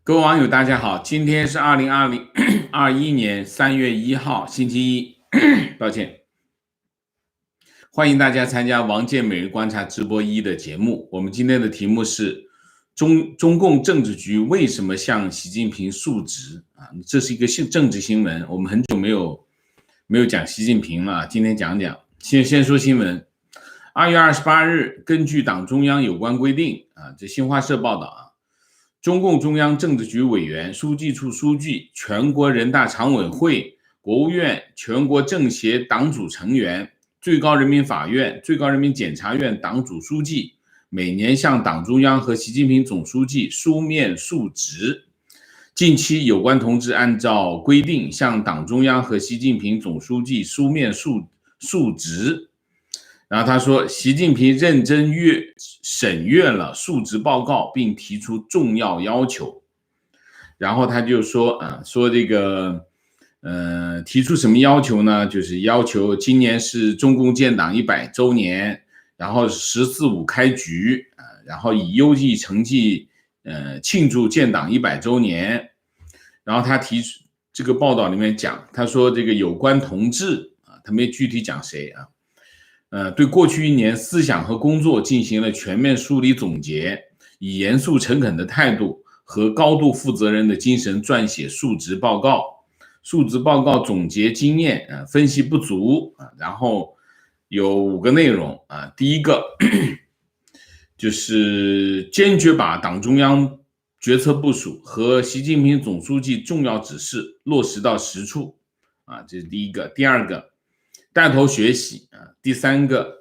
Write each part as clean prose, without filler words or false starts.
各位网友，大家好，今天是2021年3月1号，星期一，抱歉，欢迎大家参加王健每日观察直播1的节目。我们今天的题目是中共政治局为什么向习近平述职啊？这是一个政治新闻，我们很久没有讲习近平了，今天讲讲。先说新闻。2月28日，根据党中央有关规定啊，这新华社报道啊。中共中央政治局委员、书记处书记、全国人大常委会、国务院、全国政协党组成员、最高人民法院、最高人民检察院党组书记每年向党中央和习近平总书记书面述职。近期有关同志按照规定向党中央和习近平总书记书面述职。然后他说，习近平认真审阅了述职报告，并提出重要要求。然后他就说这个提出什么要求呢？就是要求今年是中共建党100周年，然后“14·5”开局，然后以优异成绩庆祝建党100周年。然后他提出这个报道里面讲，他说这个有关同志他没具体讲谁对过去1年思想和工作进行了全面梳理总结，以严肃诚恳的态度和高度负责任的精神撰写述职报告。述职报告总结经验分析不足然后有5个内容第一个就是坚决把党中央决策部署和习近平总书记重要指示落实到实处这是第一个。第二个，带头学习第三个，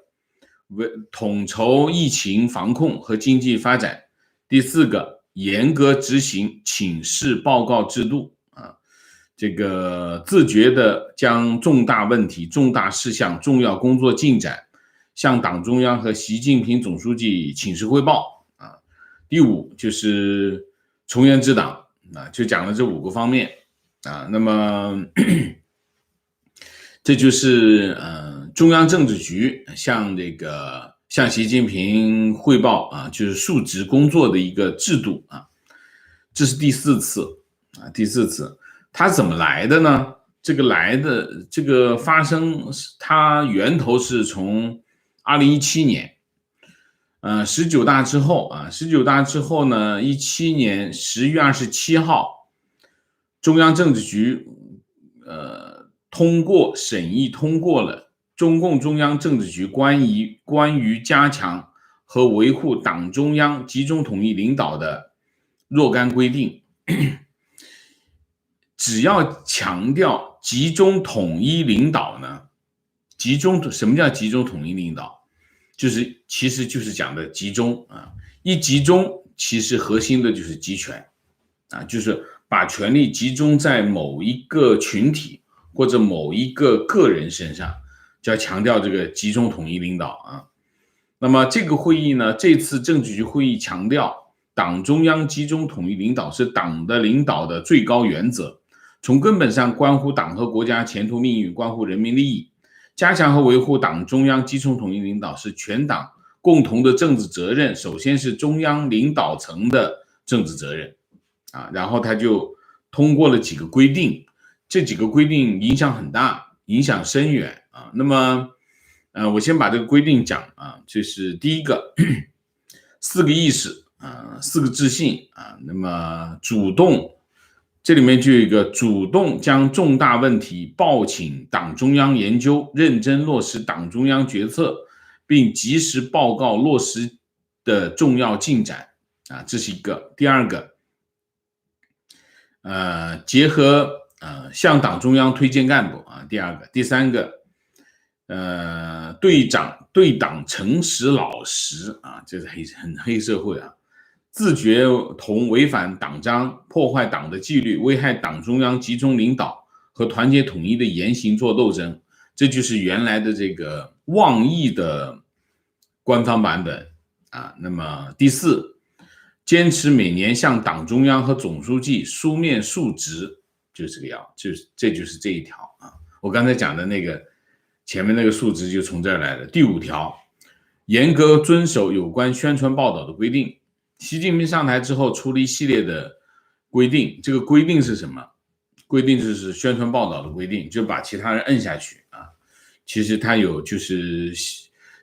统筹疫情防控和经济发展。第四个，严格执行请示报告制度这个自觉的将重大问题、重大事项、重要工作进展向党中央和习近平总书记请示汇报第5就是从严治党就讲了这5个方面那么这就是中央政治局向习近平汇报就是述职工作的一个制度这是第4次第4次。它怎么来的呢？这个发生它源头是从2017年19大之后19大之后呢，17年10月27号中央政治局审议通过了中共中央政治局关于加强和维护党中央集中统一领导的若干规定。只要强调集中统一领导呢，什么叫集中统一领导？其实就是讲的集中一集中其实核心的就是集权就是把权力集中在某一个群体或者某一个个人身上，就要强调这个集中统一领导那么这个会议呢，这次政治局会议强调党中央集中统一领导是党的领导的最高原则，从根本上关乎党和国家前途命运，关乎人民利益。加强和维护党中央集中统一领导是全党共同的政治责任，首先是中央领导层的政治责任然后他就通过了几个规定，这几个规定影响很大，影响深远那么我先把这个规定讲就是第一个4个意识4个自信那么主动，这里面就有一个主动将重大问题报请党中央研究，认真落实党中央决策，并及时报告落实的重要进展这是一个。第二个结合向党中央推荐干部第二个。第三个对党诚实老实这是很黑社会自觉同违反党章、破坏党的纪律、危害党中央集中领导和团结统一的言行做斗争，这就是原来的这个妄议的官方版本那么第4，坚持每年向党中央和总书记书面述职，就是这就是这一条我刚才讲的那个前面那个述职就从这儿来的。第5条，严格遵守有关宣传报道的规定。习近平上台之后出了一系列的规定。这个规定是什么？规定就是宣传报道的规定，就把其他人摁下去啊。其实它有就是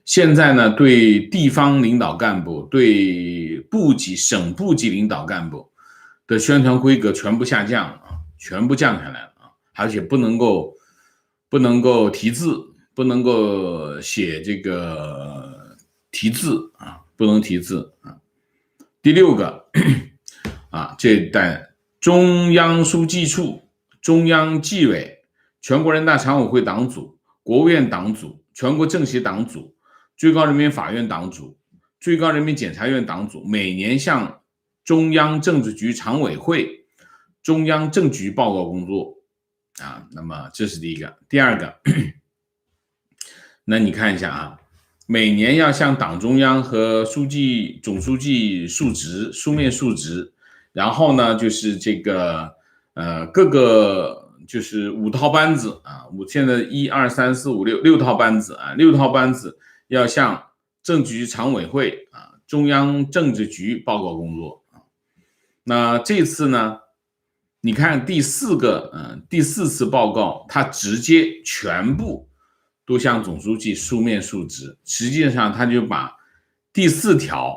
现在呢，对地方领导干部、对部级、省部级领导干部的宣传规格全部下降啊，全部降下来了啊，而且不能够题字，不能够写这个题字啊，不能题字啊。第六个啊，这带中央书记处、中央纪委、全国人大常委会党组、国务院党组、全国政协党组、最高人民法院党组、最高人民检察院党组每年向中央政治局常委会、中央政局报告工作啊。那么这是第一个。第二个，那你看一下啊，每年要向党中央和总书记述职，书面述职。然后呢，就是这个各个就是5套班子啊，现在1、2、3、4、5、6套班子啊，6套班子要向政治局常委会啊、中央政治局报告工作啊。那这次呢，你看第4次报告，他直接全部都向总书记书面述职，实际上他就把第4条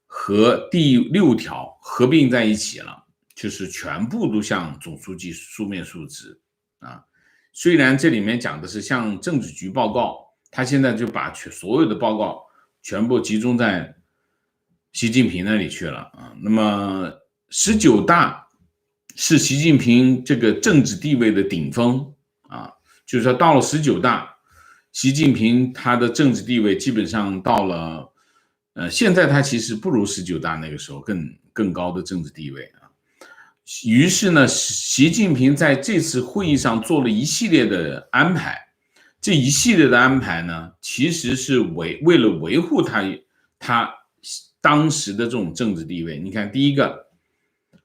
和第6条合并在一起了，就是全部都向总书记书面述职啊。虽然这里面讲的是向政治局报告，他现在就把所有的报告全部集中在习近平那里去了啊。那么19大是习近平这个政治地位的顶峰啊，就是说到了19大，习近平他的政治地位基本上到了现在他其实不如19大那个时候更高的政治地位啊。于是呢，习近平在这次会议上做了一系列的安排，这一系列的安排呢，其实是为了维护他当时的这种政治地位。你看，第一个，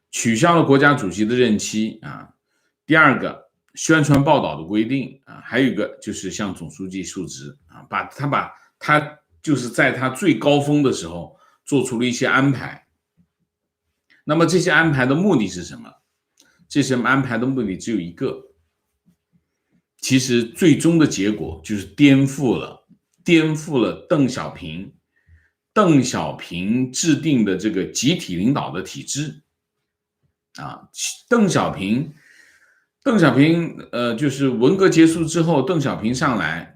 取消了国家主席的任期啊；第二个，宣传报道的规定啊；还有一个就是向总书记述职啊，把他就是在他最高峰的时候做出了一些安排。那么这些安排的目的是什么？这些安排的目的只有一个，其实最终的结果就是颠覆了邓小平制定的这个集体领导的体制啊。邓小平就是文革结束之后，邓小平上来，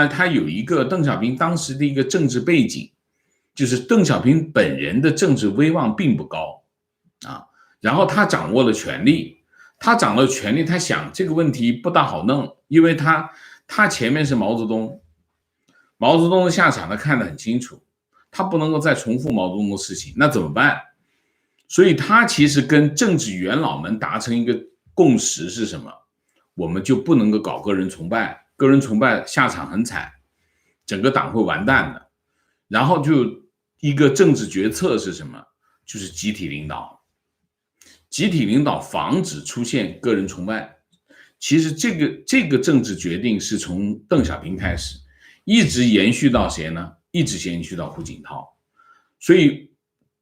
他有一个邓小平当时的一个政治背景，就是邓小平本人的政治威望并不高啊。然后他掌握了权力，他想这个问题不大好弄，因为他前面是毛泽东的下场他看得很清楚，他不能够再重复毛泽东的事情，那怎么办？所以他其实跟政治元老们达成一个共识是什么？我们就不能够搞个人崇拜，个人崇拜下场很惨，整个党会完蛋的。然后就一个政治决策是什么？就是集体领导。集体领导防止出现个人崇拜。其实这个政治决定是从邓小平开始，一直延续到谁呢？一直延续到胡锦涛。所以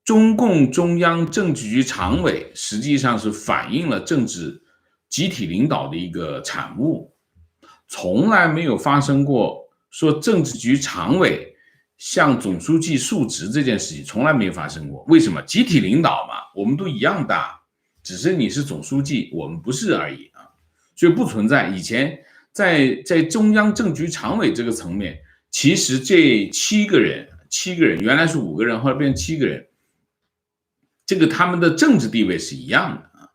中共中央政治局常委实际上是反映了政治集体领导的一个产物，从来没有发生过说政治局常委向总书记述职这件事情，从来没有发生过。为什么？集体领导嘛，我们都一样大，只是你是总书记，我们不是而已啊，所以不存在。以前在中央政治局常委这个层面，其实这7个人原来是5个人，后来变成7个人，这个他们的政治地位是一样的啊，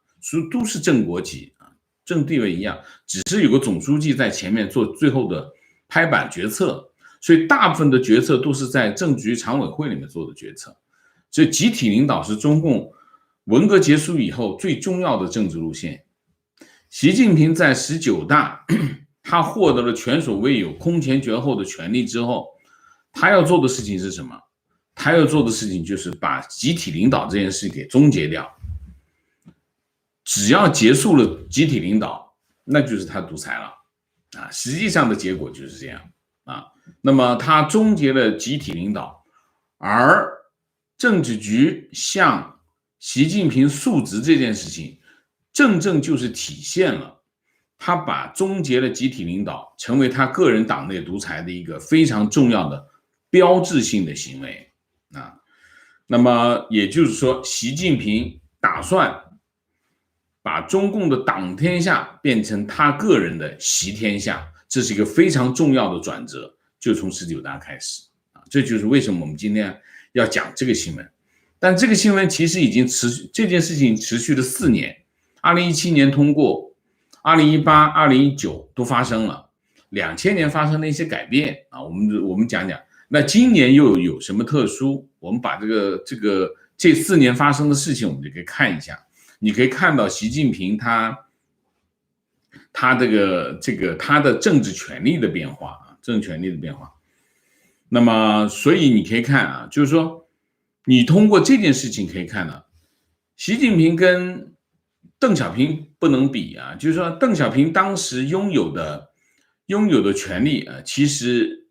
都是正国级啊，政治地位一样，只是有个总书记在前面做最后的拍板决策，所以大部分的决策都是在政治局常委会里面做的决策。所以集体领导是中共文革结束以后最重要的政治路线。习近平在19大他获得了前所未有空前绝后的权力之后，他要做的事情是什么？他要做的事情就是把集体领导这件事给终结掉。只要结束了集体领导，那就是他独裁了啊！实际上的结果就是这样啊。那么他终结了集体领导，而政治局向习近平述职这件事情，正正就是体现了他把终结了集体领导成为他个人党内独裁的一个非常重要的标志性的行为啊。那么也就是说，习近平打算把中共的党天下变成他个人的习天下，这是一个非常重要的转折，就从19大开始啊。这就是为什么我们今天要讲这个新闻。但这个新闻其实已经持续，这件事情持续了4年，2017年通过，2018、2019都发生了，2000年发生了一些改变啊。我们讲讲，那今年又有什么特殊？我们把这4年发生的事情，我们就可以看一下。你可以看到习近平他的政治权力的变化啊，政治权力的变化。那么，所以你可以看啊，就是说。你通过这件事情可以看到，习近平跟邓小平不能比啊，就是说邓小平当时拥有的权利啊，其实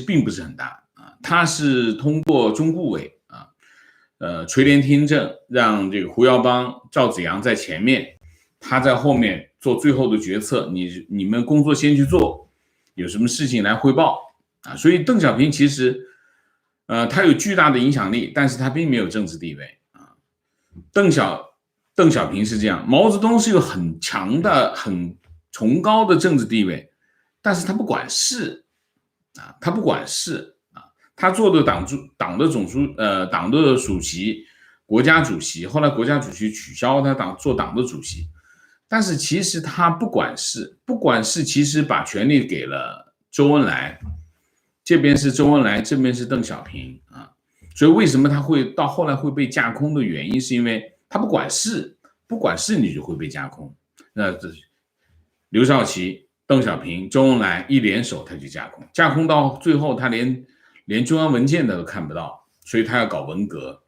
并不是很大啊，他是通过中顾委啊，垂帘听政，让这个胡耀邦、赵紫阳在前面，他在后面做最后的决策，你们工作先去做，有什么事情来汇报啊，所以邓小平其实。他有巨大的影响力，但是他并没有政治地位啊。邓小平是这样，毛泽东是有很强的、很崇高的政治地位，但是他不管事啊，他不管事啊，他做的党的主席、国家主席，后来国家主席取消他做党的主席，但是其实他不管事，其实把权力给了周恩来。这边是周恩来，这边是邓小平啊，所以为什么他会到后来会被架空的原因，是因为他不管事你就会被架空。那这刘少奇、邓小平、周恩来一联手，他就架空到最后，他连中央文件他都看不到，所以他要搞文革。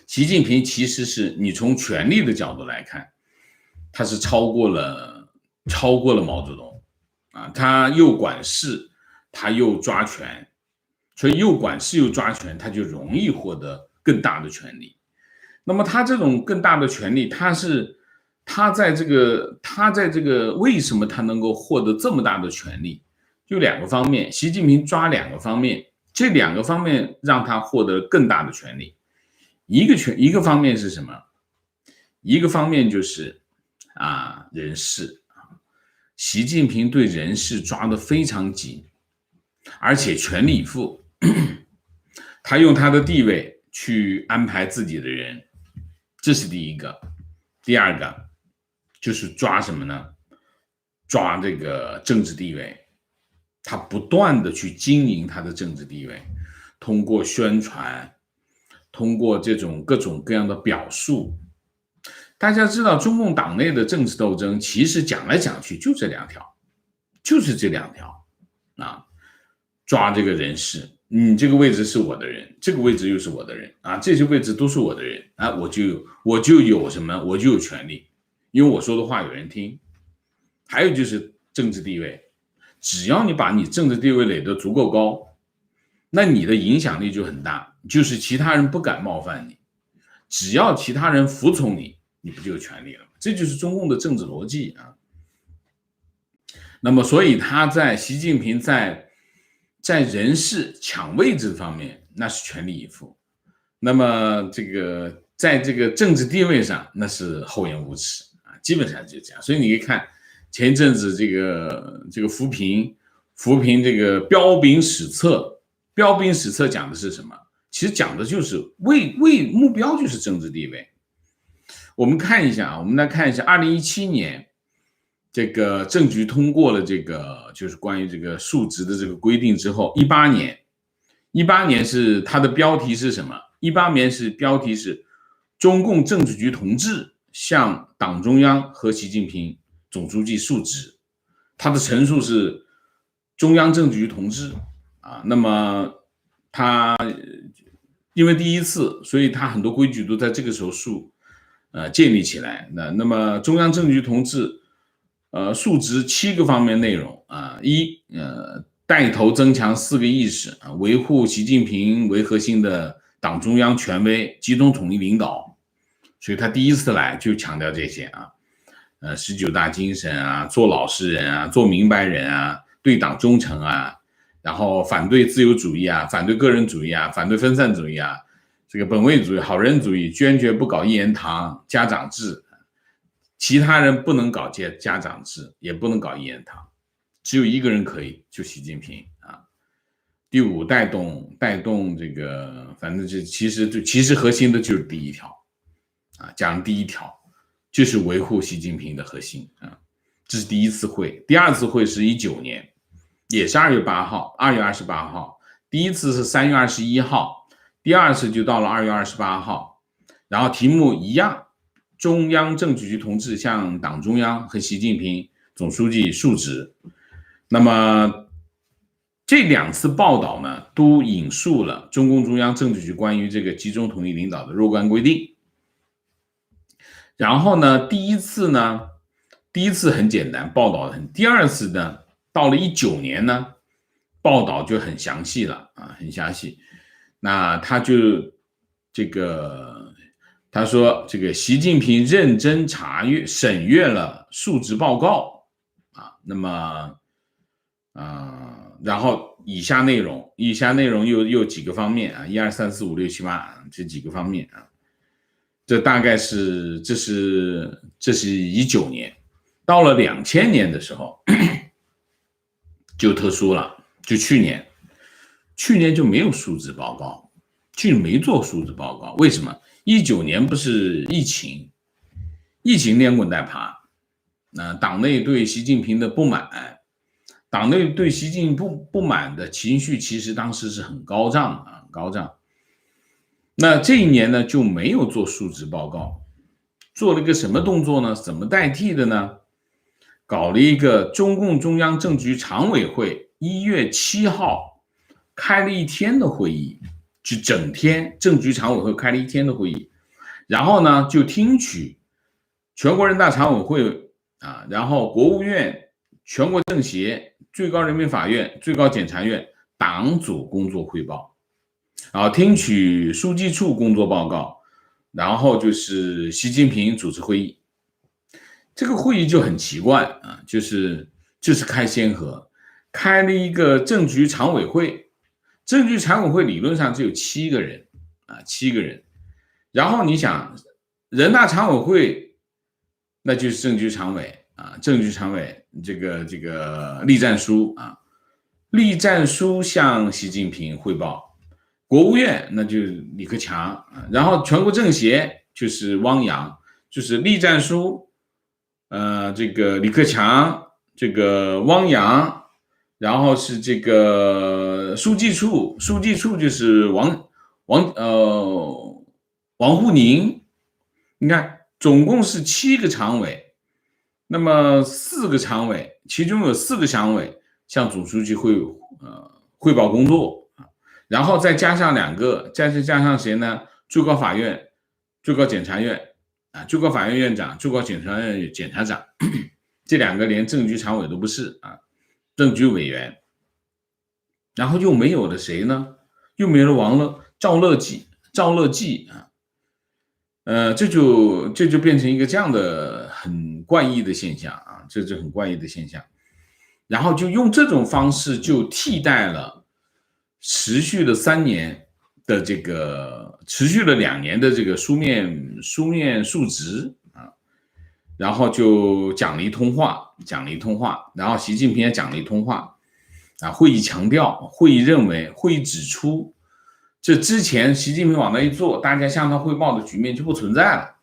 习近平其实是你从权力的角度来看，他是超过了毛泽东啊，他又管事。他又抓权，所以又管事又抓权，他就容易获得更大的权利。那么他这种更大的权利，他在这个为什么他能够获得这么大的权利？就2个方面，习近平抓2个方面，这2个方面让他获得更大的权利。一个方面是什么？一个方面就是人事，习近平对人事抓得非常紧。而且全力以赴，他用他的地位去安排自己的人，这是第一个。第二个就是抓什么呢？抓这个政治地位，他不断的去经营他的政治地位，通过宣传，通过这种各种各样的表述。大家知道，中共党内的政治斗争，其实讲来讲去就这2条，就是这2条啊。抓这个人事，你这个位置是我的人，这个位置又是我的人啊，这些位置都是我的人啊，我就有什么，我就有权利，因为我说的话有人听。还有就是政治地位，只要你把你政治地位垒得足够高，那你的影响力就很大，就是其他人不敢冒犯你，只要其他人服从你，你不就有权利了吗？这就是中共的政治逻辑啊。那么，所以习近平在人事抢位置方面，那是全力以赴。那么在这个政治地位上，那是厚颜无耻啊，基本上就这样。所以你可以看前一阵子这个扶贫这个标兵史册讲的是什么？其实讲的就是为目标就是政治地位。我们来看一下2017年。这个政局通过了这个就是关于这个述职的这个规定之后，18年是它的标题是什么？18年是标题是中共政治局同志向党中央和习近平总书记述职，他的陈述是中央政治局同志啊。那么他因为第一次，所以他很多规矩都在这个时候建立起来。那么中央政治局同志。述职7个方面内容啊，带头增强4个意识啊，维护习近平为核心的党中央权威，集中统一领导，所以他第一次来就强调这些啊，19大精神啊，做老实人啊，做明白人啊，对党忠诚啊，然后反对自由主义啊，反对个人主义啊，反对分散主义啊，这个本位主义、好人主义，坚决不搞一言堂、家长制，其他人不能搞家长制，也不能搞一言堂，只有一个人可以，就习近平啊。第五，带动这个，反正其实核心的就是第一条啊，讲第一条就是维护习近平的核心啊，这是第一次会。第二次会是19年，也是2月28号，第一次是3月21号，第二次就到了2月28号，然后题目一样，中央政治局同志向党中央和习近平总书记述职。那么这2次报道呢，都引述了中共中央政治局关于这个集中统一领导的若干规定。然后呢，第一次很简单，报道第二次呢，到了19年呢，报道就很详细了啊，很详细。那他说这个习近平认真审阅了述职报告啊，那么然后以下内容又几个方面啊，1、2、3、4、5、6、7、8这几个方面啊，这大概是这是19年，到了2000年的时候就特殊了，就去年就没有述职报告，去没做述职报告，为什么？19年不是疫情连滚带爬，党内对习近平的不满。党内对习近平不满的情绪其实当时是很高涨。那这一年呢就没有做述职报告，做了一个什么动作呢？怎么代替的呢？搞了一个中共中央政治局常委会1月7号开了1天的会议，就整天政治局常委会开了1天的会议，然后呢就听取全国人大常委会啊，然后国务院、全国政协、最高人民法院、最高检察院党组工作汇报，然后听取书记处工作报告，然后就是习近平主持会议。这个会议就很奇怪啊，就是开先河，开了一个政治局常委会，政治局常委会理论上只有7个人啊，7个人。然后你想，人大常委会那就是政治局常委啊，政治局常委这个栗战书啊，栗战书向习近平汇报，国务院那就是李克强啊，然后全国政协就是汪洋，就是栗战书，这个李克强，这个汪洋，然后是这个书记处就是王沪宁，你看总共是7个常委，那么4个常委，其中有4个常委向总书记汇报工作，然后再加上2个，加上谁呢？最高法院、最高检察院啊，最高法院院长、最高检察院检察长，这2个连政治局常委都不是啊，政治局委员。然后又没有了谁呢？又没了赵乐际啊，这就变成一个这样的很怪异的现象啊，这是很怪异的现象。然后就用这种方式就替代了持续了2年的这个书面述职啊，然后就讲了一通话，然后习近平也讲了一通话啊，会议强调，会议指出，这之前习近平往那一坐，大家向他汇报的局面就不存在了。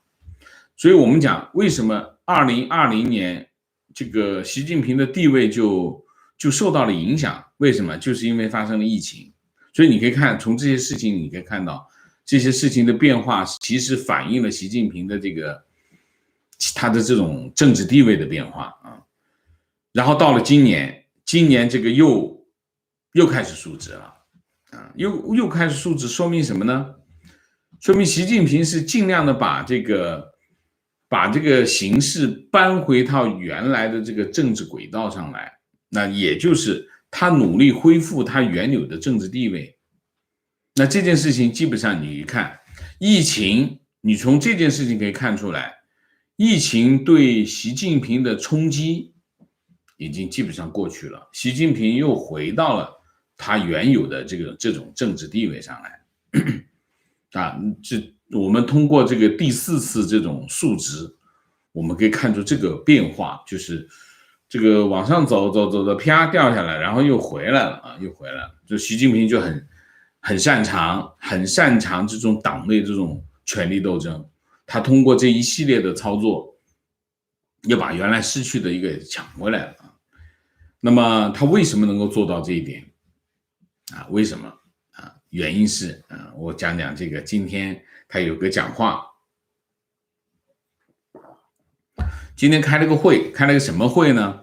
所以我们讲为什么2020年这个习近平的地位就受到了影响，为什么？就是因为发生了疫情。所以你可以看，从这些事情你可以看到，这些事情的变化其实反映了习近平的他的这种政治地位的变化啊。然后到了今年这个又开始述职了啊，又开始述职，说明什么呢？说明习近平是尽量的把这个形势搬回到原来的这个政治轨道上来，那也就是他努力恢复他原有的政治地位。那这件事情基本上你一看，疫情，你从这件事情可以看出来，疫情对习近平的冲击已经基本上过去了，习近平又回到了他原有的这种政治地位上来。我们通过这个第4次这种述职，我们可以看出这个变化，就是这个往上走，啪掉下来，然后又回来了又回来了。就习近平就很擅长这种党内这种权力斗争，他通过这一系列的操作，又把原来失去的一个抢回来了。那么他为什么能够做到这一点为什么原因是我讲讲这个，今天他有个讲话，今天开了个会，开了个什么会呢？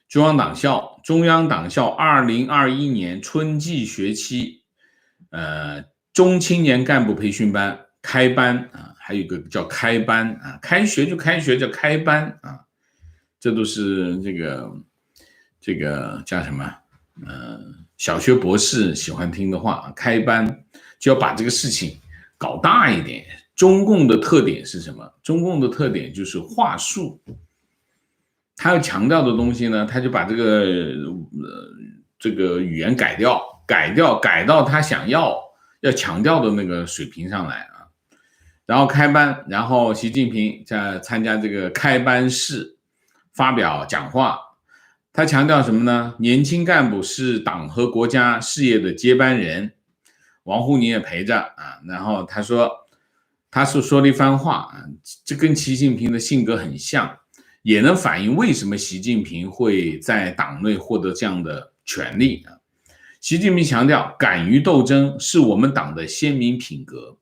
中央党校2021年春季学期中青年干部培训班开班还有一个叫开班开学就开学叫开班这都是这个叫什么小学博士喜欢听的话，开班就要把这个事情搞大一点。中共的特点是什么？中共的特点就是话术，他要强调的东西呢，他就把这个语言改到他想要强调的那个水平上来然后开班，然后习近平在参加这个开班式发表讲话，他强调什么呢？年轻干部是党和国家事业的接班人，王沪宁也陪着然后他说了一番话这跟习近平的性格很像，也能反映为什么习近平会在党内获得这样的权利习近平强调，敢于斗争是我们党的鲜明品格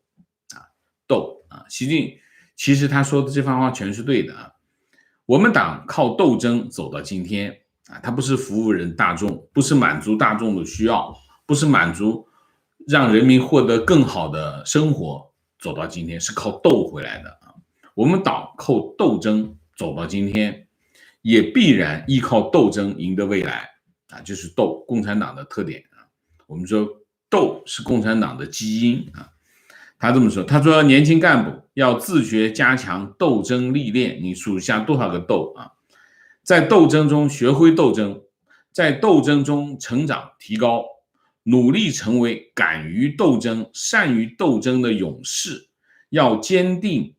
其实他说的这番话全是对的我们党靠斗争走到今天他不是服务大众，不是满足大众的需要，不是满足让人民获得更好的生活走到今天，是靠斗回来的我们党靠斗争走到今天，也必然依靠斗争赢得未来就是斗，共产党的特点我们说斗是共产党的基因他这么说，他说年轻干部要自觉加强斗争历练，你数下多少个斗在斗争中学会斗争，在斗争中成长提高，努力成为敢于斗争、善于斗争的勇士，要坚定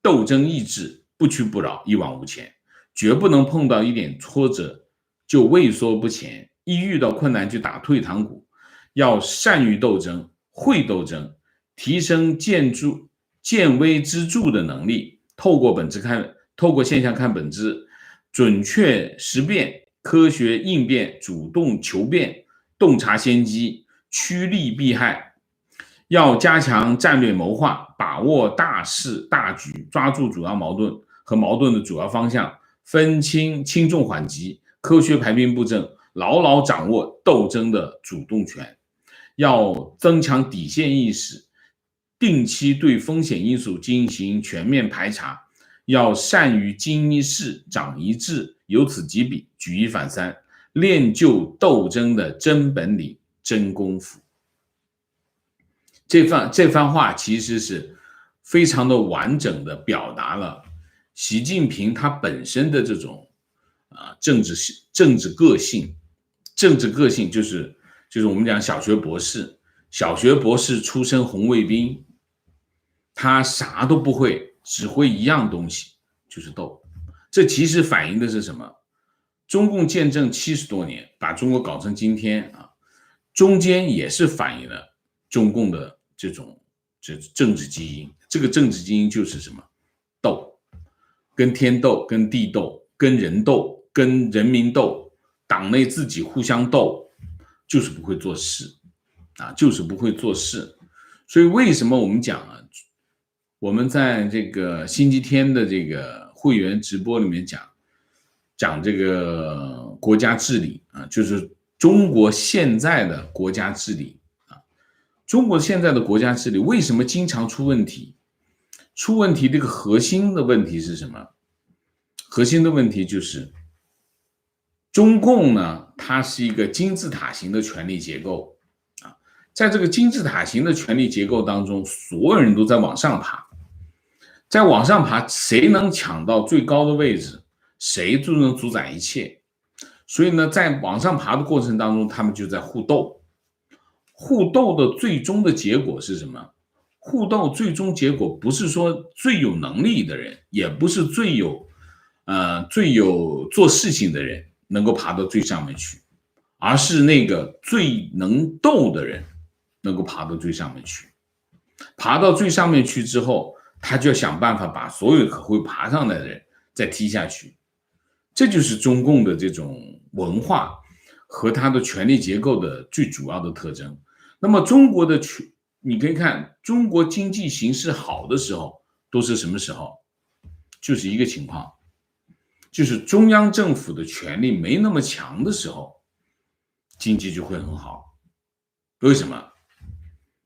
斗争意志，不屈不挠，一往无前，绝不能碰到一点挫折就畏缩不前，一遇到困难就打退堂鼓，要善于斗争，会斗争，提升见微知著的能力，透过现象看本质，准确识变，科学应变，主动求变，洞察先机，趋利避害。要加强战略谋划，把握大势大局，抓住主要矛盾和矛盾的主要方向，分清轻重缓急，科学排兵布阵，牢牢掌握斗争的主动权。要增强底线意识，定期对风险因素进行全面排查，要善于经一事长一智，由此及彼，举一反三，练就斗争的真本领真功夫。这番话其实是非常的完整的表达了习近平他本身的这种政治个性。政治个性就是我们讲小学博士出身红卫兵，他啥都不会，只会一样东西，就是斗。这其实反映的是什么？中共建政70多年，把中国搞成今天中间也是反映了中共的这政治基因。这个政治基因就是什么？斗，跟天斗，跟地斗，跟人斗，跟人民斗，党内自己互相斗，就是不会做事就是不会做事。所以为什么我们讲我们在这个星期天的这个会员直播里面讲这个国家治理就是中国现在的国家治理中国现在的国家治理为什么经常出问题？出问题这个核心的问题是什么？核心的问题就是中共呢，它是一个金字塔型的权力结构在这个金字塔形的权力结构当中，所有人都在往上爬，在往上爬，谁能抢到最高的位置，谁就能主宰一切。所以呢，在往上爬的过程当中，他们就在互斗。互斗的最终的结果是什么？互斗最终结果不是说最有能力的人，也不是最有做事情的人能够爬到最上面去，而是那个最能斗的人能够爬到最上面去。爬到最上面去之后，他就要想办法把所有可会爬上来的人再踢下去。这就是中共的这种文化和它的权力结构的最主要的特征。那么中国的你可以看，中国经济形势好的时候都是什么时候？就是一个情况，就是中央政府的权力没那么强的时候，经济就会很好。为什么？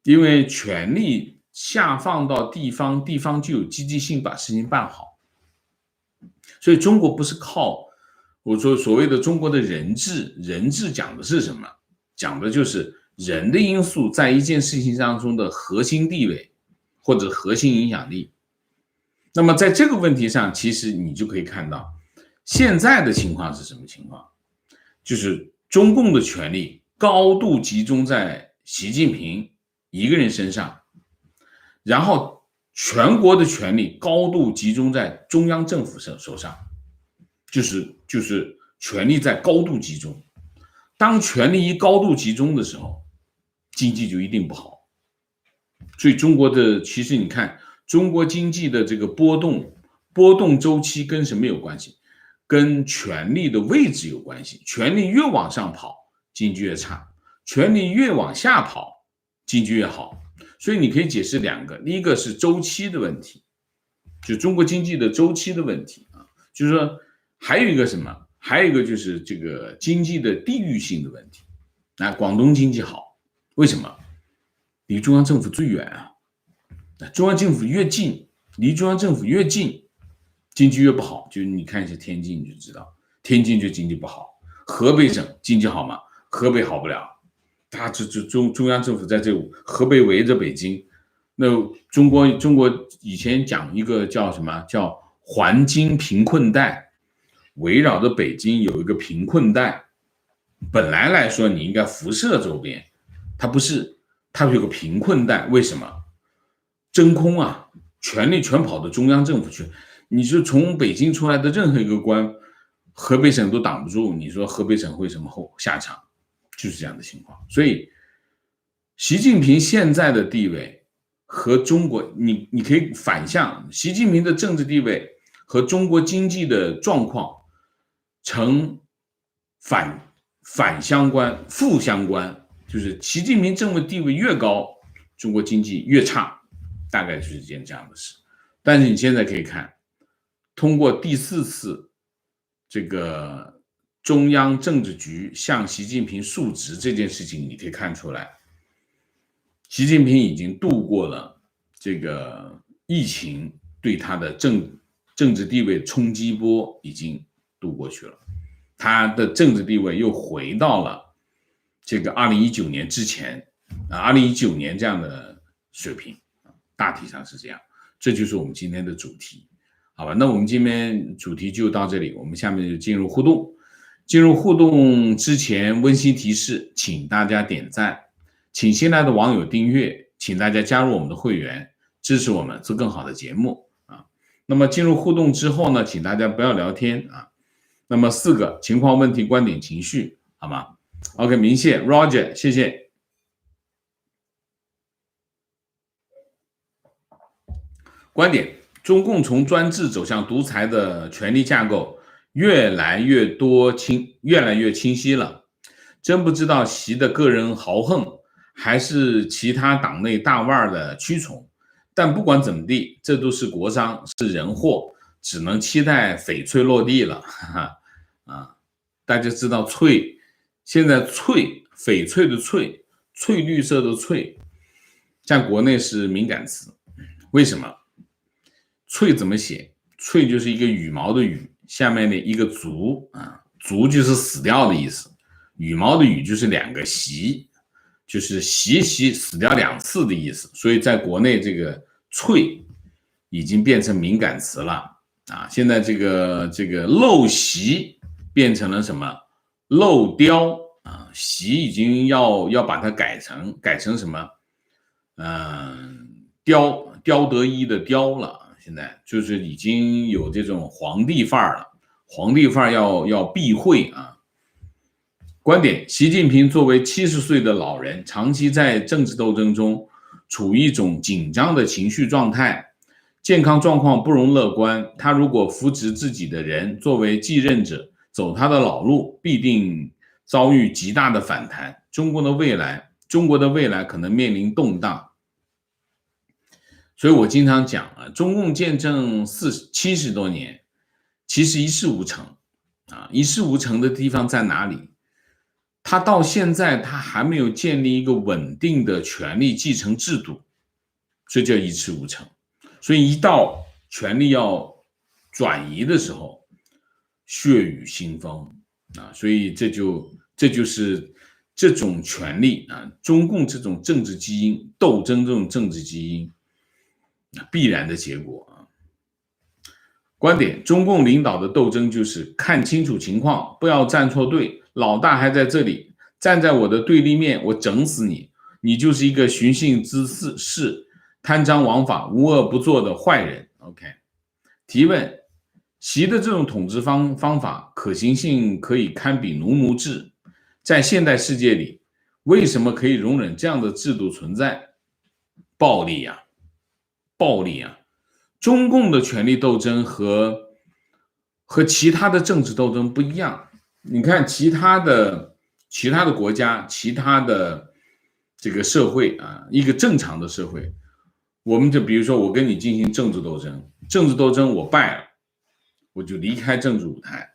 因为权力下放到地方，地方就有积极性把事情办好。所以中国不是靠我说所谓的中国的人治，人治讲的是什么？讲的就是人的因素在一件事情当中的核心地位或者核心影响力。那么在这个问题上，其实你就可以看到现在的情况是什么情况，就是中共的权力高度集中在习近平一个人身上，然后全国的权力高度集中在中央政府手上，就是权力在高度集中。当权力一高度集中的时候，经济就一定不好。所以中国的其实你看中国经济的这个波动周期跟什么有关系？跟权力的位置有关系。权力越往上跑，经济越差；权力越往下跑，经济越好。所以你可以解释两个，第一个是周期的问题，就中国经济的周期的问题啊，就是说还有一个什么？还有一个就是这个经济的地域性的问题。广东经济好，为什么？离中央政府最远啊。中央政府越近，离中央政府越近，经济越不好。就你看一下天津，你就知道，天津就经济不好。河北省经济好吗？河北好不了。他中央政府在这河北围着北京，那中国以前讲一个叫什么？叫环京贫困带，围绕着北京有一个贫困带。本来来说你应该辐射周边，它不是，它有个贫困带。为什么？真空啊，权力全跑到中央政府去。你说从北京出来的任何一个官，河北省都挡不住，你说河北省会什么下场？就是这样的情况。所以习近平现在的地位和中国，你可以反向，习近平的政治地位和中国经济的状况成反相关、负相关，就是习近平政治地位越高，中国经济越差，大概就是一件这样的事。但是你现在可以看，通过第4次这个中央政治局向习近平述职这件事情，你可以看出来，习近平已经度过了这个疫情对他的政治地位冲击波，已经度过去了。他的政治地位又回到了这个2019年之前，2019年这样的水平，大体上是这样。这就是我们今天的主题，好吧？那我们今天主题就到这里，我们下面就进入互动。进入互动之前，温馨提示，请大家点赞，请新来的网友订阅，请大家加入我们的会员，支持我们做更好的节目啊。那么进入互动之后呢，请大家不要聊天啊。那么4个情况、问题、观点、情绪，好吗 ？OK， 明谢 Roger， 谢谢。观点：中共从专制走向独裁的权力架构越来越清晰了。真不知道习的个人豪横，还是其他党内大腕的屈从。但不管怎么地，这都是国殇，是人祸，只能期待翡翠落地了。大家知道翠，现在翠，翡翠的翠，翠绿色的翠，在国内是敏感词。为什么？翠怎么写？翠就是一个羽毛的羽，下面的一个足，足就是死掉的意思。羽毛的羽就是2个习，就是习死掉2次的意思，所以在国内这个脆已经变成敏感词了啊。现在这个陋习变成了什么？陋雕啊，习已经要把它改成什么？雕得一的雕了。现在就是已经有这种皇帝范儿了，皇帝范儿要避讳啊。观点：习近平作为70岁的老人，长期在政治斗争中处于一种紧张的情绪状态，健康状况不容乐观。他如果扶植自己的人作为继任者，走他的老路，必定遭遇极大的反弹。中国的未来可能面临动荡。所以我经常讲啊，中共建政70多年，其实一事无成啊。一事无成的地方在哪里？他到现在他还没有建立一个稳定的权力继承制度，这叫一事无成。所以一到权力要转移的时候，血雨腥风啊。所以这就是这种权力啊，中共这种政治基因，斗争这种政治基因必然的结果啊。观点：中共领导的斗争就是看清楚情况，不要站错队。老大还在这里，站在我的对立面，我整死你！你就是一个寻衅滋事、贪赃枉法、无恶不作的坏人。OK。提问：习的这种统治方法可行性可以堪比奴制，在现代世界里，为什么可以容忍这样的制度存在？暴力啊！中共的权力斗争和其他的政治斗争不一样。你看其他的国家、其他的这个社会啊，一个正常的社会，我们就比如说我跟你进行政治斗争，我败了，我就离开政治舞台，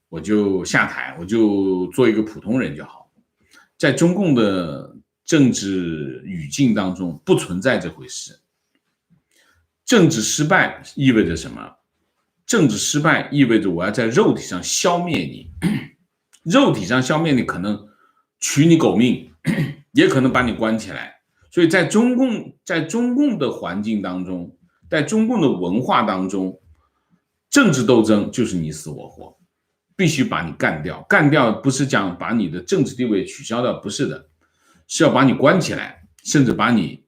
我就下台，我就做一个普通人就好。在中共的政治语境当中，不存在这回事。政治失败意味着什么？政治失败意味着我要在肉体上消灭你，肉体上消灭你，可能取你狗命，也可能把你关起来。所以在中共的环境当中，在中共的文化当中，政治斗争就是你死我活，必须把你干掉。干掉不是讲把你的政治地位取消掉，不是的，是要把你关起来，甚至把你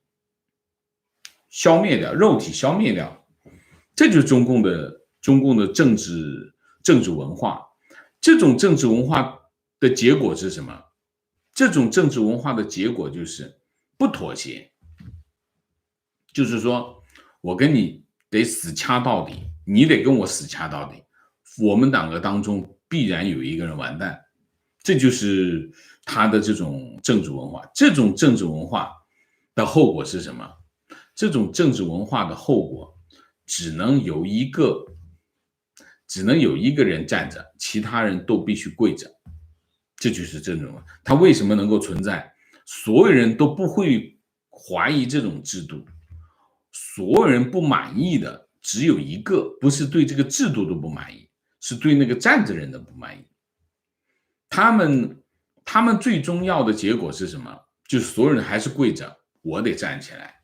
消灭掉，肉体消灭掉。这就是中共的政治文化。这种政治文化的结果是什么？这种政治文化的结果就是不妥协，就是说我跟你得死掐到底，你得跟我死掐到底，我们两个当中必然有一个人完蛋。这就是他的这种政治文化。这种政治文化的后果是什么？这种政治文化的后果只能有一个人站着，其他人都必须跪着。这就是政治文化。它为什么能够存在？所有人都不会怀疑这种制度，所有人不满意的只有一个，不是对这个制度都不满意，是对那个站着人的不满意。他们最终要的结果是什么？就是所有人还是跪着，我得站起来。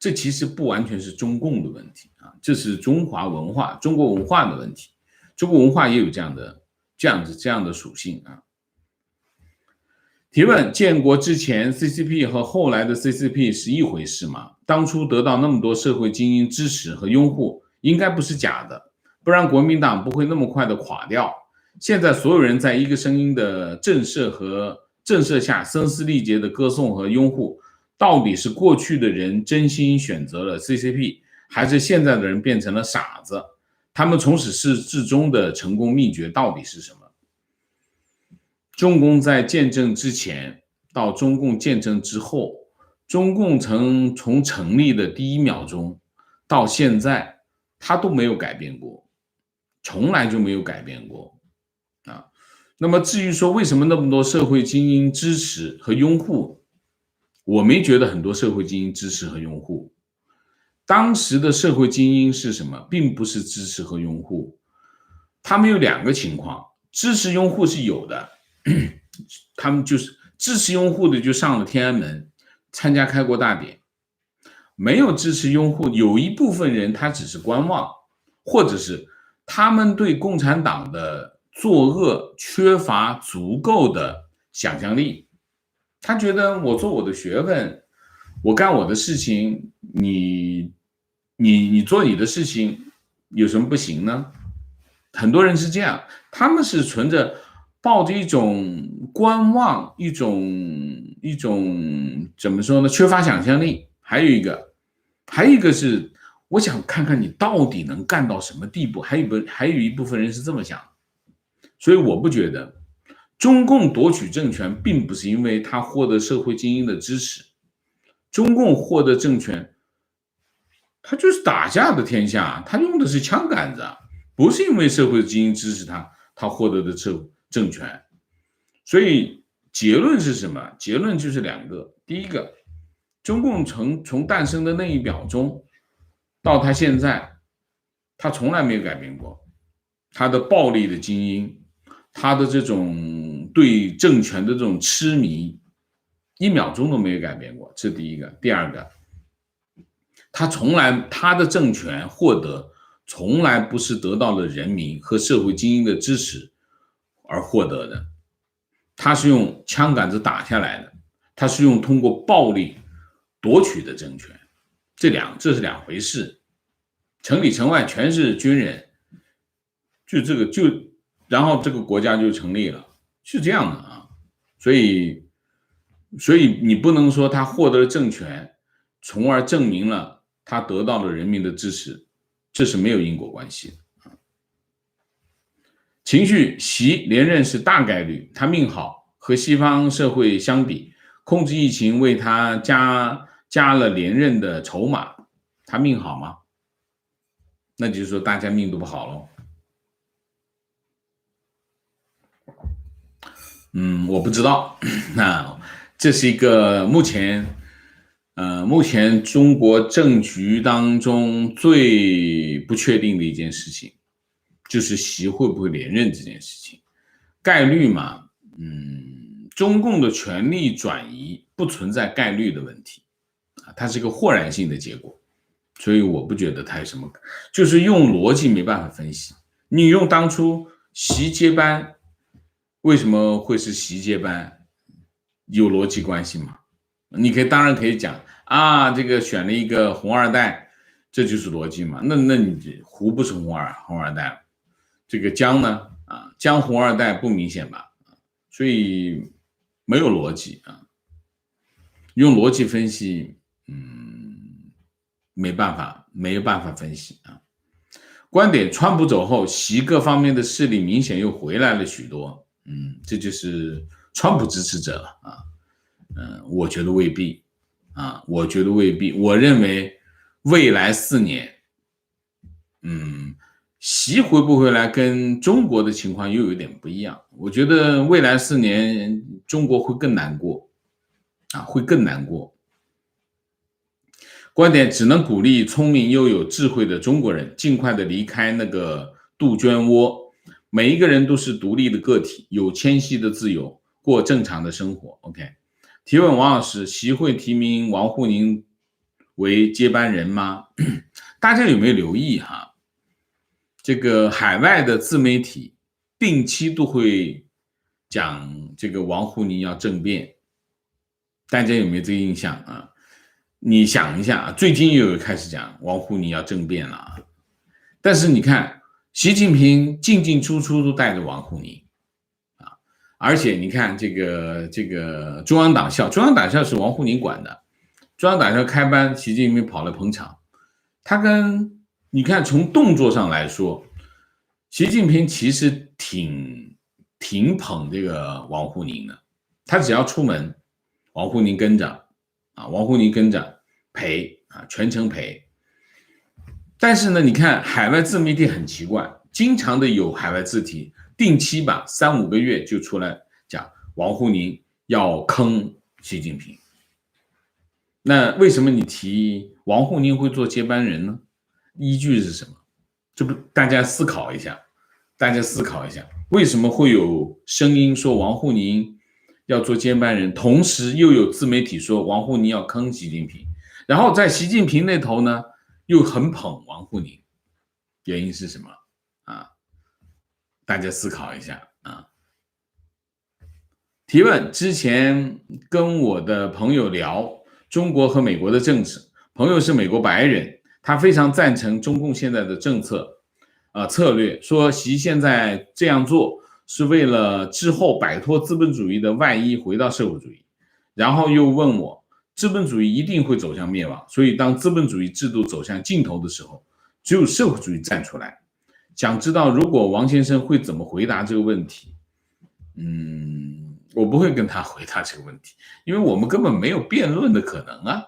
这其实不完全是中共的问题啊，这是中国文化的问题。中国文化也有这样的属性啊。提问：建国之前 CCP 和后来的 CCP 是一回事吗？当初得到那么多社会精英支持和拥护，应该不是假的，不然国民党不会那么快的垮掉。现在所有人在一个声音的震慑下声嘶力竭的歌颂和拥护，到底是过去的人真心选择了 CCP， 还是现在的人变成了傻子？他们从始至终的成功秘诀到底是什么？中共在建政之前到中共建政之后，中共从成立的第1秒钟到现在，他都没有改变过，从来就没有改变过啊。那么至于说为什么那么多社会精英支持和拥护，我没觉得很多社会精英支持和拥护。当时的社会精英是什么？并不是支持和拥护，他们有2个情况，支持拥护是有的，他们就是支持拥护的就上了天安门参加开国大典，没有支持拥护，有一部分人他只是观望，或者是他们对共产党的作恶缺乏足够的想象力，他觉得我做我的学问，我干我的事情，你做你的事情，有什么不行呢？很多人是这样，他们是抱着一种观望，一种怎么说呢？缺乏想象力。还有一个是，我想看看你到底能干到什么地步。还有一部分人是这么想，所以我不觉得中共夺取政权并不是因为他获得社会精英的支持，中共获得政权，他就是打架的天下，他用的是枪杆子，不是因为社会精英支持他获得的政权。所以结论是什么？结论就是两个。第一个，中共从诞生的那一秒钟到他现在，他从来没有改变过他的暴力的精英，他的这种对政权的这种痴迷，1秒钟都没有改变过，这是第一个。第二个，他的政权获得从来不是得到了人民和社会精英的支持而获得的，他是用枪杆子打下来的，他是通过暴力夺取的政权，这是两回事。城里城外全是军人，然后这个国家就成立了，是这样的啊。所以你不能说他获得了政权，从而证明了他得到了人民的支持，这是没有因果关系的。情绪习连任是大概率，他命好，和西方社会相比，控制疫情为他加了连任的筹码，他命好吗？那就是说大家命都不好咯。我不知道。那这是一个目前中国政局当中最不确定的一件事情，就是习会不会连任这件事情。概率嘛，中共的权力转移不存在概率的问题，它是一个豁然性的结果，所以我不觉得它有什么，就是用逻辑没办法分析。你用当初习接班，为什么会是习接班，有逻辑关系吗？你当然可以讲啊，这个选了一个红二代，这就是逻辑嘛。那你胡不是红二代，这个江呢？江红二代不明显吧？所以没有逻辑啊。用逻辑分析，没办法分析啊。观点：川普走后，习各方面的势力明显又回来了许多。这就是川普支持者啊。我觉得未必啊，我认为未来4年，习回不回来跟中国的情况又有点不一样。我觉得未来4年中国会更难过啊，会更难过。观点：只能鼓励聪明又有智慧的中国人尽快的离开那个杜鹃窝，每一个人都是独立的个体，有谦虚的自由，过正常的生活。OK。提问：王老师，习会提名王沪宁为接班人吗？大家有没有留意哈？这个海外的自媒体定期都会讲这个王沪宁要政变，大家有没有这个印象啊？你想一下，最近又有开始讲王沪宁要政变了，但是你看习近平进进出出都带着王沪宁。而且你看这个中央党校是王沪宁管的，中央党校开班，习近平跑来捧场。你看从动作上来说，习近平其实挺捧这个王沪宁的，他只要出门，王沪宁跟着陪全程陪。但是呢，你看海外自媒体很奇怪，经常的有海外自媒体定期吧，3-5个月就出来讲王沪宁要坑习近平。那为什么你提王沪宁会做接班人呢？依据是什么？这不大家思考一下，为什么会有声音说王沪宁要做接班人，同时又有自媒体说王沪宁要坑习近平，然后在习近平那头呢又很捧王沪宁，原因是什么啊？大家思考一下啊。提问：之前跟我的朋友聊中国和美国的政治，朋友是美国白人，他非常赞成中共现在的政策策略，说习现在这样做是为了之后摆脱资本主义的外衣，回到社会主义。然后又问我，资本主义一定会走向灭亡，所以当资本主义制度走向尽头的时候，只有社会主义站出来。想知道如果王先生会怎么回答这个问题？我不会跟他回答这个问题，因为我们根本没有辩论的可能啊，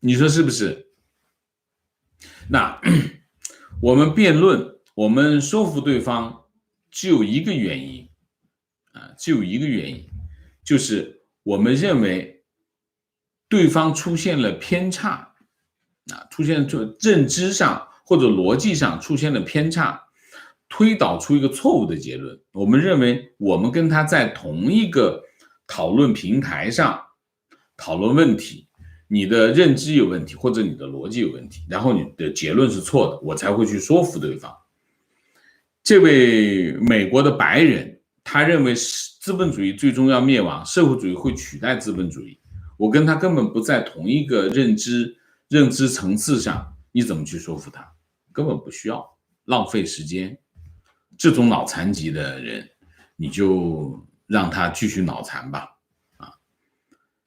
你说是不是？那我们辩论，我们说服对方，只有一个原因只有一个原因，就是我们认为对方出现了偏差出现认知上或者逻辑上出现了偏差，推导出一个错误的结论。我们认为我们跟他在同一个讨论平台上讨论问题，你的认知有问题或者你的逻辑有问题，然后你的结论是错的，我才会去说服对方。这位美国的白人，他认为资本主义最终要灭亡，社会主义会取代资本主义。我跟他根本不在同一个认知层次上，你怎么去说服他？根本不需要，浪费时间。这种脑残疾的人，你就让他继续脑残吧。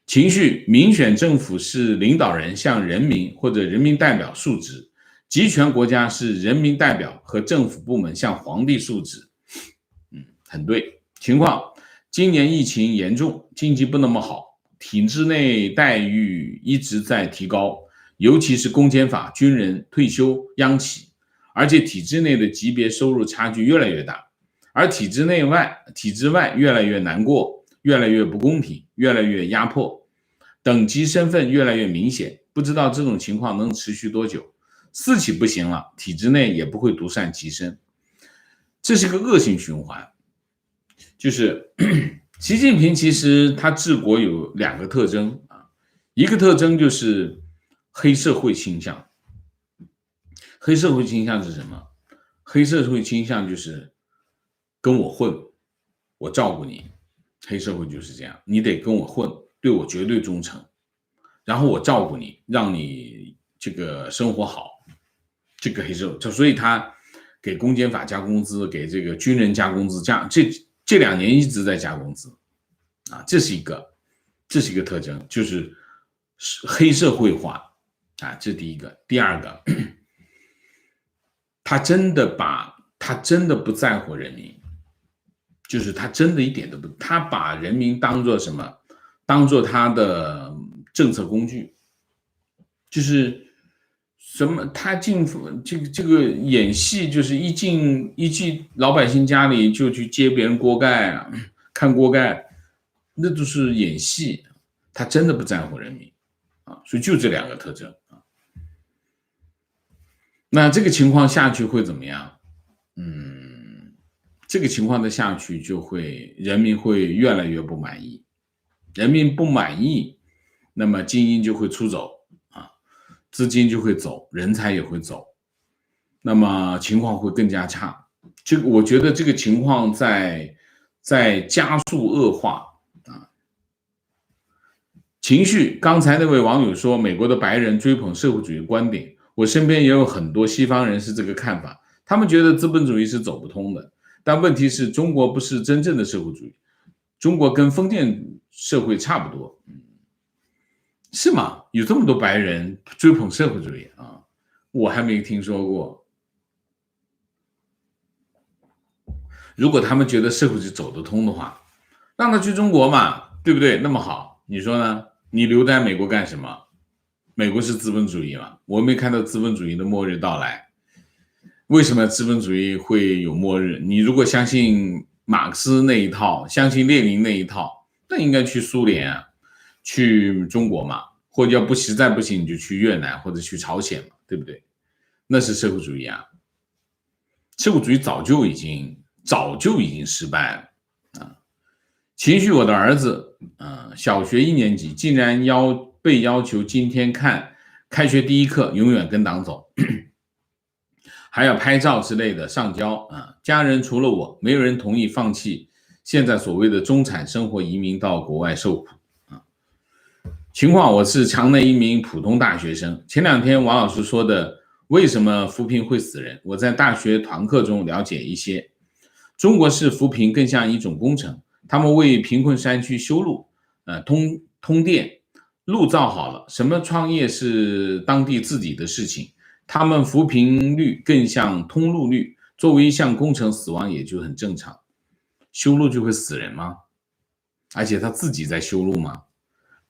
情绪，民选政府是领导人向人民或者人民代表述职，集权国家是人民代表和政府部门向皇帝述职。很对。情况，今年疫情严重，经济不那么好，体制内待遇一直在提高，尤其是公检法、军人、退休、央企，而且体制内的级别收入差距越来越大，而体制外越来越难过，越来越不公平，越来越压迫，等级身份越来越明显，不知道这种情况能持续多久。私企不行了，体制内也不会独善其身，这是个恶性循环。就是习近平其实他治国有两个特征一个特征就是黑社会倾向。黑社会倾向是什么？黑社会倾向就是跟我混，我照顾你。黑社会就是这样，你得跟我混，对我绝对忠诚，然后我照顾你，让你这个生活好。这个黑社会，所以他给公检法加工资，给这个军人加工资，这2年一直在加工资这是一个特征，就是黑社会化这是第一个。第二个，他真的不在乎人民，就是他真的一点都不，他把人民当作什么？当作他的政策工具，就是什么？他进这个演戏，就是一进老百姓家里就去揭别人锅盖看锅盖，那都是演戏，他真的不在乎人民所以就这2个特征那这个情况下去会怎么样？这个情况的下去就会人民会越来越不满意，人民不满意，那么精英就会出走资金就会走，人才也会走，那么情况会更加差。我觉得这个情况在加速恶化情绪，刚才那位网友说美国的白人追捧社会主义观点，我身边也有很多西方人是这个看法，他们觉得资本主义是走不通的。但问题是中国不是真正的社会主义，中国跟封建社会差不多是吗？有这么多白人追捧社会主义我还没听说过。如果他们觉得社会主义走得通的话，让他去中国嘛，对不对？那么好，你说呢？你留在美国干什么？美国是资本主义嘛，我没看到资本主义的末日到来。为什么资本主义会有末日？你如果相信马克思那一套，相信列宁那一套，那应该去苏联去中国嘛，或者要实在不行你就去越南或者去朝鲜嘛，对不对？那是社会主义社会主义早就已经失败了情绪，我的儿子，小学1年级，竟然被要求今天看开学第一课，永远跟党走，还要拍照之类的上交啊。家人除了我，没有人同意放弃现在所谓的中产生活，移民到国外受苦啊。情况，我是墙内一名普通大学生。前2天王老师说的为什么扶贫会死人，我在大学团课中了解一些。中国式扶贫更像一种工程，他们为贫困山区修路，通电，路造好了，什么创业是当地自己的事情。他们扶贫率更像通路率，作为一项工程，死亡也就很正常。修路就会死人吗？而且他自己在修路吗？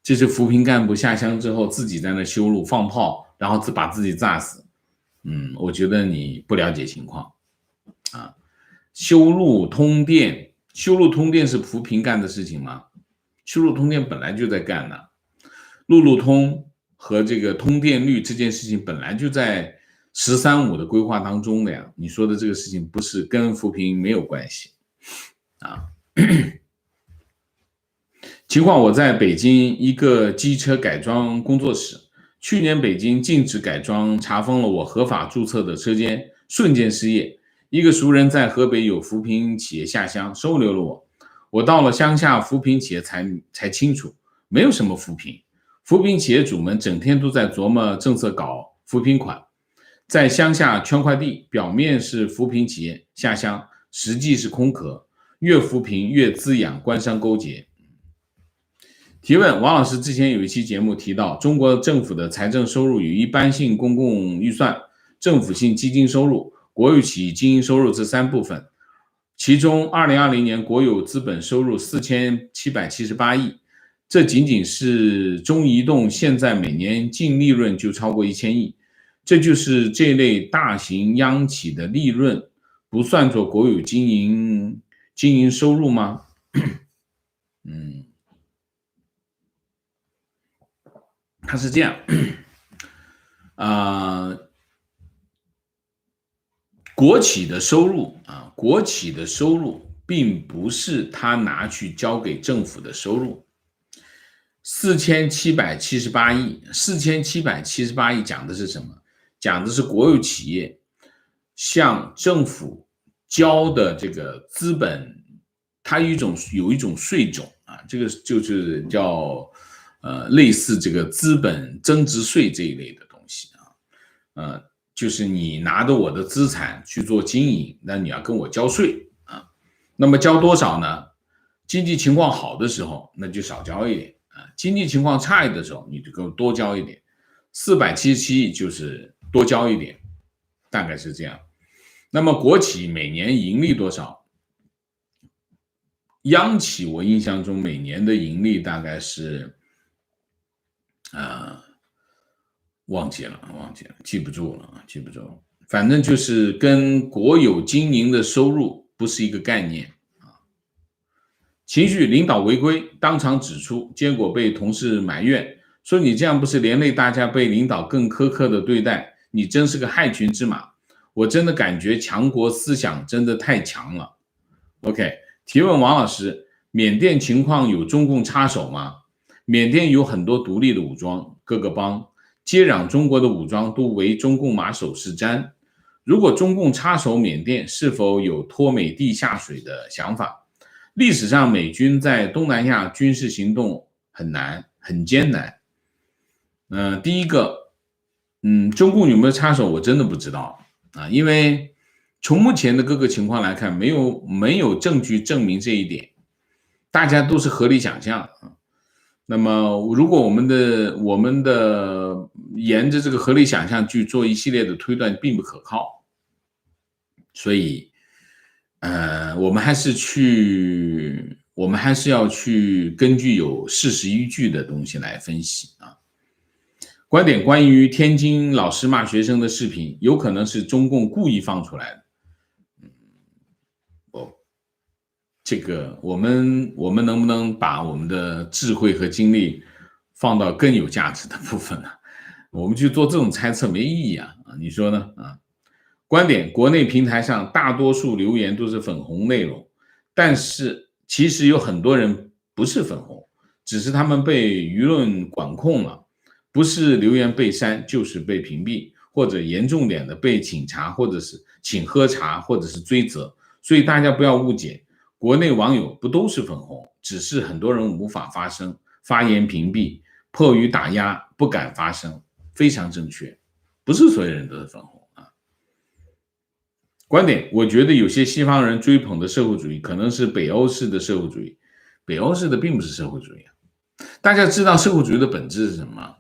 这是扶贫干部下乡之后自己在那修路放炮，然后把自己炸死。我觉得你不了解情况啊。修路通电是扶贫干的事情吗？修路通电本来就在干呢。路路通和这个通电率这件事情本来就在“13+5”的规划当中的呀。你说的这个事情不是跟扶贫没有关系啊。情况，我在北京一个机车改装工作室，去年北京禁止改装，查封了我合法注册的车间，瞬间失业。一个熟人在河北有扶贫企业下乡，收留了我。我到了乡下扶贫企业才清楚，没有什么扶贫。扶贫企业主们整天都在琢磨政策搞扶贫款，在乡下圈块地，表面是扶贫企业下乡，实际是空壳，越扶贫越滋养官商勾结。提问：王老师之前有一期节目提到，中国政府的财政收入有一般性公共预算、政府性基金收入、国有企业经营收入这3部分，其中2020年国有资本收入4778亿，这仅仅是中移动现在每年净利润就超过1000亿，这就是这类大型央企的利润不算作国有经营收入吗？它是这样，国企的收入并不是他拿去交给政府的收入。4778亿讲的是什么？讲的是国有企业向政府交的这个资本，它有一种税种啊，这个就是叫类似这个资本增值税这一类的东西啊，就是你拿着我的资产去做经营，那你要跟我交税啊。那么交多少呢？经济情况好的时候，那就少交一点啊；经济情况差一点的时候，你就给我多交一点。477亿就是多交一点，大概是这样。那么国企每年盈利多少？央企我印象中每年的盈利大概是忘记了，记不住了。反正就是跟国有经营的收入不是一个概念啊。情绪，领导违规，当场指出，结果被同事埋怨，说你这样不是连累大家被领导更苛刻的对待，你真是个害群之马。我真的感觉强国思想真的太强了。OK， 提问王老师，缅甸情况有中共插手吗？缅甸有很多独立的武装，各个邦接壤中国的武装都为中共马首是瞻。如果中共插手缅甸，是否有拖美帝下水的想法？历史上美军在东南亚军事行动很艰难。第一个，中共有没有插手，我真的不知道啊，因为从目前的各个情况来看，没有证据证明这一点，大家都是合理想象。那么，如果我们的沿着这个合理想象去做一系列的推断，并不可靠，所以，我们还是要去根据有事实依据的东西来分析啊。观点，关于天津老师骂学生的视频，有可能是中共故意放出来的。这个我们能不能把我们的智慧和精力放到更有价值的部分呢？我们去做这种猜测没意义啊！你说呢？观点，国内平台上大多数留言都是粉红内容，但是其实有很多人不是粉红，只是他们被舆论管控了，不是留言被删，就是被屏蔽，或者严重点的被请查，或者是请喝茶，或者是追责。所以大家不要误解，国内网友不都是粉红，只是很多人无法发声，发言屏蔽，迫于打压不敢发声，非常正确，不是所有人都是粉红啊。观点，我觉得有些西方人追捧的社会主义可能是北欧式的社会主义，北欧式的并不是社会主义啊。大家知道社会主义的本质是什么？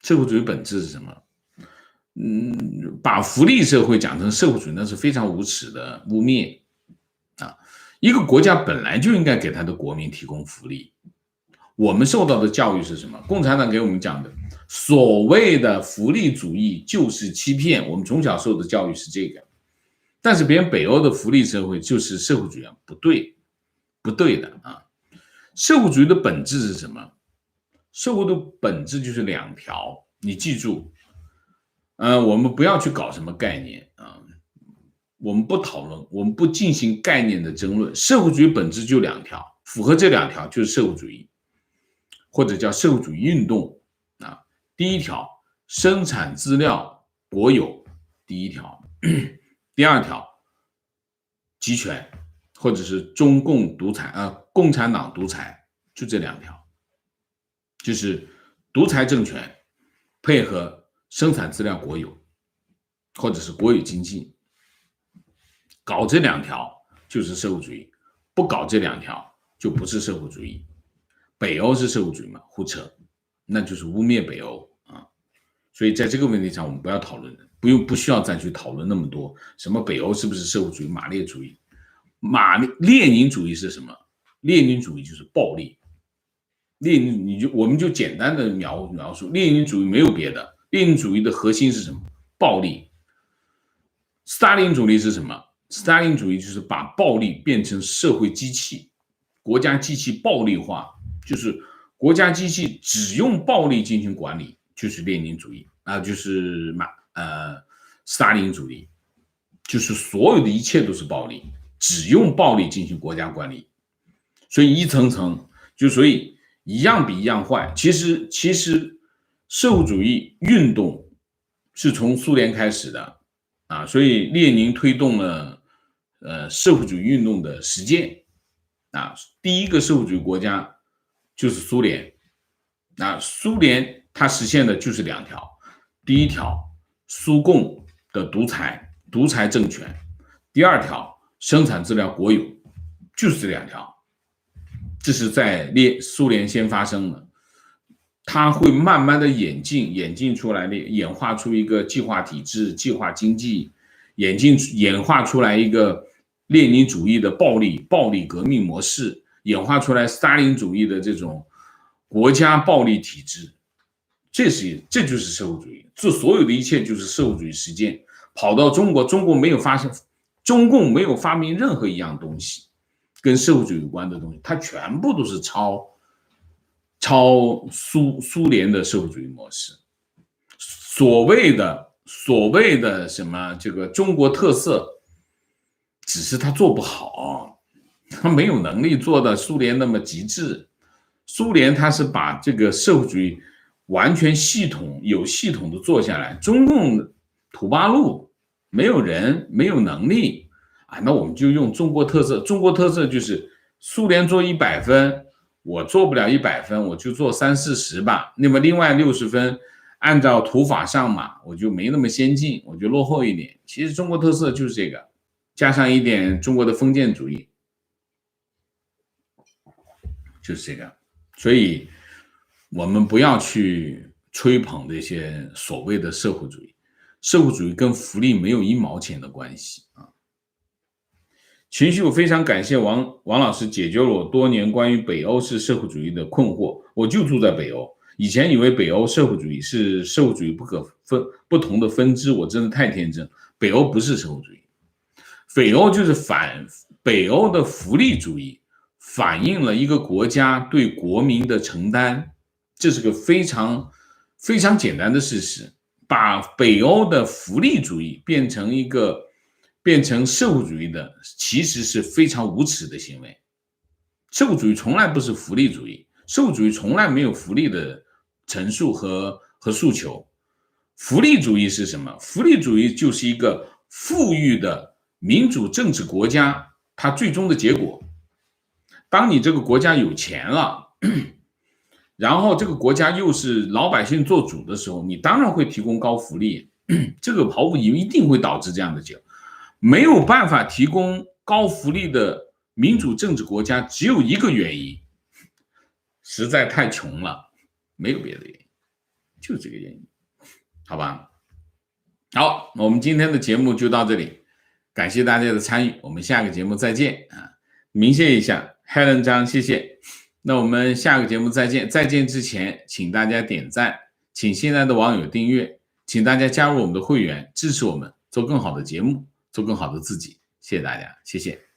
社会主义本质是什么？把福利社会讲成社会主义，那是非常无耻的污蔑啊！一个国家本来就应该给他的国民提供福利。我们受到的教育是什么？共产党给我们讲的所谓的福利主义就是欺骗，我们从小受的教育是这个。但是别人北欧的福利社会就是社会主义，不对，不对的啊！社会主义的本质是什么？社会的本质就是两条，你记住。我们不要去搞什么概念啊，我们不讨论，我们不进行概念的争论。社会主义本质就两条，符合这两条就是社会主义，或者叫社会主义运动啊。第一条，生产资料国有，第一条；第二条，集权，或者是中共独裁共产党独裁，就这两条，就是独裁政权配合生产资料国有，或者是国有经济，搞这两条就是社会主义，不搞这两条就不是社会主义。北欧是社会主义吗？胡扯，那就是污蔑北欧啊！所以在这个问题上，我们不要讨论，不需要再去讨论那么多，什么北欧是不是社会主义、马列主义？列宁主义是什么？列宁主义就是暴力。我们就简单的描述，列宁主义没有别的。列宁主义的核心是什么？暴力。斯大林主义是什么？斯大林主义就是把暴力变成社会机器，国家机器暴力化，就是国家机器只用暴力进行管理，就是列宁主义啊，就是斯大林主义，就是所有的一切都是暴力，只用暴力进行国家管理，所以一层层，所以一样比一样坏。其实社会主义运动是从苏联开始的啊，所以列宁推动了社会主义运动的实践啊。第一个社会主义国家就是苏联啊，苏联它实现的就是两条，第一条苏共的独裁政权，第二条生产资料国有，就是这两条。这是在苏联先发生的，它会慢慢的演进出来，演化出一个计划体制、计划经济，演化出来一个列宁主义的暴力革命模式，演化出来斯大林主义的这种国家暴力体制，这就是社会主义。这所有的一切就是社会主义实践。跑到中国，中共没有发明任何一样东西跟社会主义有关的东西，它全部都是抄苏联的社会主义模式。所谓的什么这个中国特色，只是他做不好，他没有能力做到苏联那么极致。苏联他是把这个社会主义完全有系统的做下来，中共土八路，没有人，没有能力啊，那我们就用中国特色。中国特色就是苏联做100分，我做不了100分，我就做30-40吧。那么另外60分，按照土法上马，我就没那么先进，我就落后一点。其实中国特色就是这个，加上一点中国的封建主义，就是这个。所以我们不要去吹捧这些所谓的社会主义，社会主义跟福利没有1毛钱的关系啊。情绪，我非常感谢王老师解决了我多年关于北欧式社会主义的困惑。我就住在北欧，以前以为北欧社会主义是社会主义不同的分支，我真的太天真。北欧不是社会主义，北欧就是北欧的福利主义，反映了一个国家对国民的承担，这是个非常非常简单的事实。把北欧的福利主义变成社会主义的，其实是非常无耻的行为社会主义从来不是福利主义，社会主义从来没有福利的陈述和诉求。福利主义是什么？福利主义就是一个富裕的民主政治国家，它最终的结果。当你这个国家有钱了，然后这个国家又是老百姓做主的时候，你当然会提供高福利，这个毫无疑问一定会导致这样的结果。没有办法提供高福利的民主政治国家，只有一个原因，实在太穷了，没有别的原因，就这个原因，好吧？好，我们今天的节目就到这里，感谢大家的参与，我们下个节目再见啊！鸣谢一下 Helen 张，谢谢。那我们下个节目再见，再见之前，请大家点赞，请现在的网友订阅，请大家加入我们的会员，支持我们做更好的节目，做更好的自己，谢谢大家，谢谢。